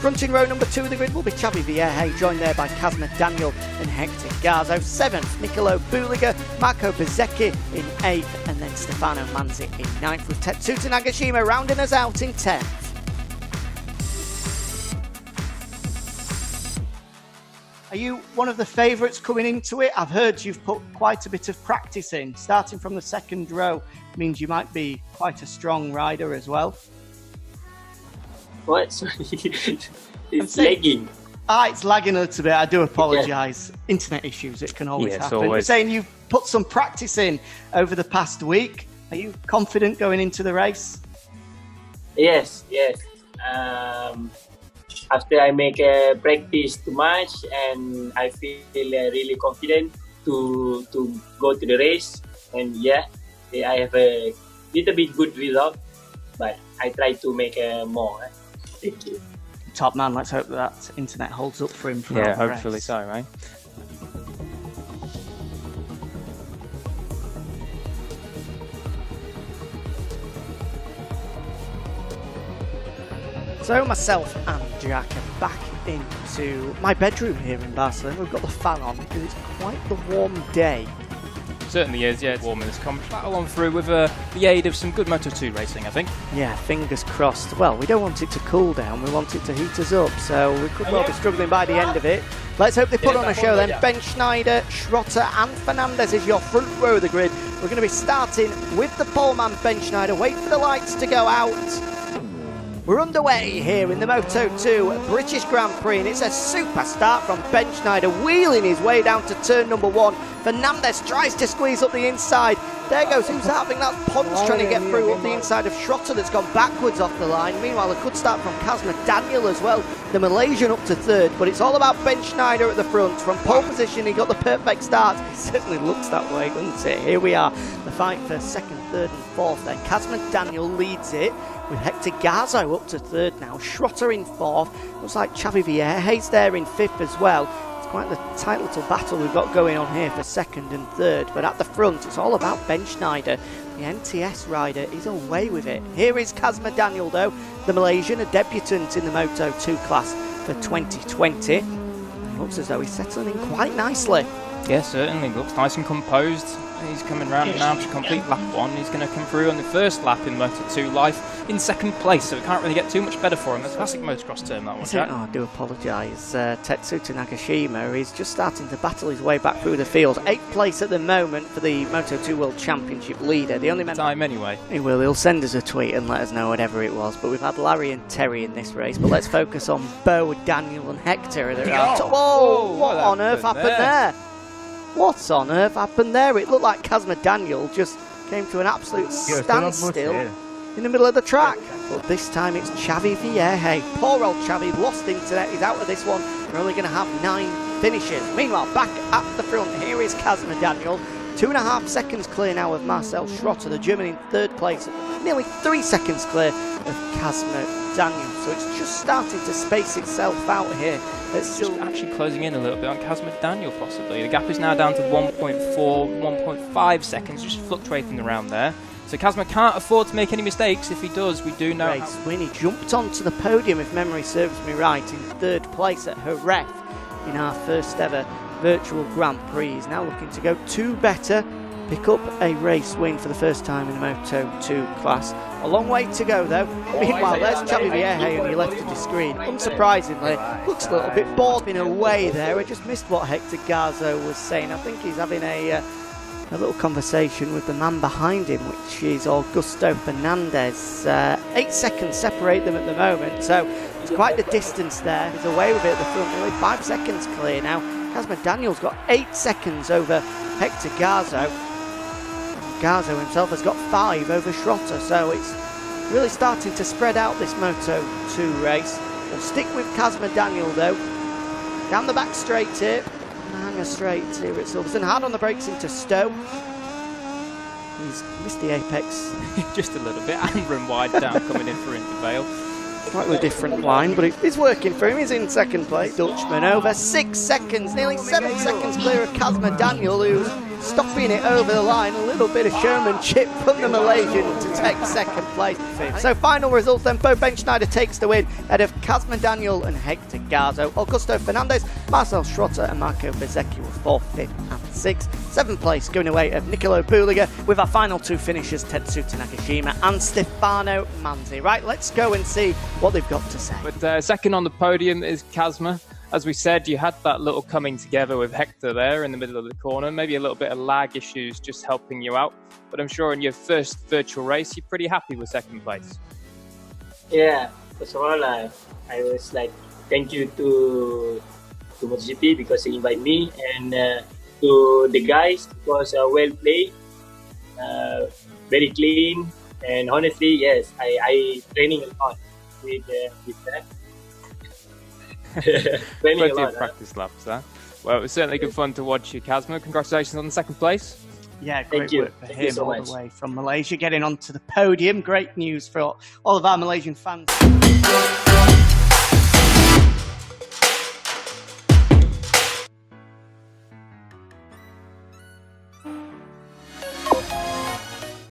Fronting row number 2 of the grid will be Xavi Vierge, joined there by Kasma Daniel and Hector Garzo. 7th, Nicolo Buliga, Marco Bezzecchi in 8th, and then Stefano Manzi in 9th, with Tetsuta Nagashima rounding us out in 10th. Are you one of the favourites coming into it? I've heard you've put quite a bit of practice in. Starting from the 2nd row means you might be quite a strong rider as well. What? Sorry. It's lagging. It's lagging a little bit. I do apologise. Yeah. Internet issues, it can always happen. Always. You're saying you've put some practice in over the past week. Are you confident going into the race? Yes. After I make a practice too much, and I feel really confident to go to the race. And I have a little bit good result, but I try to make more. Thank you. Top man. Let's hope that internet holds up for him. Yeah, hopefully so, right? So myself and Jack are back into my bedroom here in Barcelona. We've got the fan on because it's quite the warm day. Certainly is, yeah, it's warm in this competition. Battle on through with the aid of some good Moto2 racing, I think. Yeah, fingers crossed. Well, we don't want it to cool down, we want it to heat us up, so we could well be struggling by the end of it. Let's hope they put on a show then. Ben Schneider, Schrotter and Fernandez is your front row of the grid. We're going to be starting with the pole man Ben Schneider. Wait for the lights to go out. We're underway here in the Moto2 British Grand Prix, and it's a super start from Ben Schneider, wheeling his way down to turn number 1. Fernandez tries to squeeze up the inside. There goes, who's that? I think that's Pons trying to get through up the inside of Schrotter that's gone backwards off the line. Meanwhile, a good start from Kasma Daniel as well, the Malaysian up to 3rd, but it's all about Ben Schneider at the front. From pole position, he got the perfect start. It certainly looks that way, doesn't it? Here we are, the fight for 2nd, 3rd and 4th then. Kasma Daniel leads it, with Hector Garzo up to 3rd now, Schrotter in 4th, looks like Xavi Vierge's there in 5th as well. It's quite the tight little battle we've got going on here for 2nd and 3rd, but at the front it's all about Ben Schneider. The NTS rider is away with it. Here is Kasma Daniel though, the Malaysian, a debutant in the Moto2 class for 2020. It looks as though he's settling in quite nicely. Yeah, certainly, looks nice and composed. He's coming round now to complete lap 1. He's going to come through on the first lap in Moto2 life in 2nd place, so it can't really get too much better for him. That's a classic motocross term, that one, Jack. I do apologise. Tetsuta Nagashima is just starting to battle his way back through the field. 8th place at the moment for the Moto2 World Championship leader. The only time anyway. He'll send us a tweet and let us know whatever it was. But we've had Larry and Terry in this race. But let's focus on Bo, Daniel and Hector. Whoa, what on earth happened there? What on earth happened there? It looked like Kasma Daniel just came to an absolute standstill in the middle of the track. But this time it's Xavi Vierge. Poor old Xavi, lost internet. He's out of this one. We're only going to have 9 finishes. Meanwhile, back at the front, here is Kasma Daniel. 2.5 seconds clear now of Marcel Schrotter, the German in 3rd place. Nearly 3 seconds clear of Kasma Daniel. So it's just starting to space itself out here. It's still actually closing in a little bit on Kasma Daniel, possibly. The gap is now down to 1.4, 1.5 seconds, just fluctuating around there. So Kasma can't afford to make any mistakes. If he does, we do know. Race win. He jumped onto the podium, if memory serves me right, in 3rd place at Jerez in our first ever virtual Grand Prix. He's now looking to go 2 better, pick up a race win for the first time in the Moto2 class. A long way to go though. Meanwhile, there's Xavi Vierge on your left of the screen. Unsurprisingly, looks a little bit bored in a way there. I just missed what Hector Garzo was saying. I think he's having a little conversation with the man behind him, which is Augusto Fernandez. 8 seconds separate them at the moment, so it's quite the distance there. He's away with it at the front, nearly 5 seconds clear now. Kasma Daniel's got 8 seconds over Hector Garzo. Garzo himself has got 5 over Schrotter, so it's really starting to spread out this Moto2 race. We'll stick with Kasma Daniel though. Down the back straight here. Hanger straight here at Silverstone. Hard on the brakes into Stowe. He's missed the apex just a little bit and run wide down coming in for Intervale. Slightly different line, but it's working for him. He's in 2nd place. Dutchman over 6 seconds, nearly 7 seconds clear of Kasma Daniel, who's stopping it over the line. A little bit of showmanship from the Malaysian to take second place. So final results then, Bo Benschneider takes the win ahead of Kasma Daniel and Hector Garzo. Augusto Fernandez, Marcel Schrotter and Marco Bezzecchi were 4th, 5th and 6th. 7th place going away of Nicolo Buliga, with our final two finishers Tetsuta Nakashima and Stefano Manzi. Right, let's go and see what they've got to say. But second on the podium is Kasma. As we said, you had that little coming together with Hector there in the middle of the corner, maybe a little bit of lag issues just helping you out. But I'm sure in your first virtual race, you're pretty happy with second place. Yeah, first of all, I was like, thank you to MotoGP because they invite me, and to the guys because well played, very clean, and honestly, yes, I training a lot with that. Plenty of practice laps there. Well, it was certainly good fun to watch you, Kasma. Congratulations on the second place. Yeah, great work for him all the way from Malaysia, getting onto the podium. Great news for all of our Malaysian fans.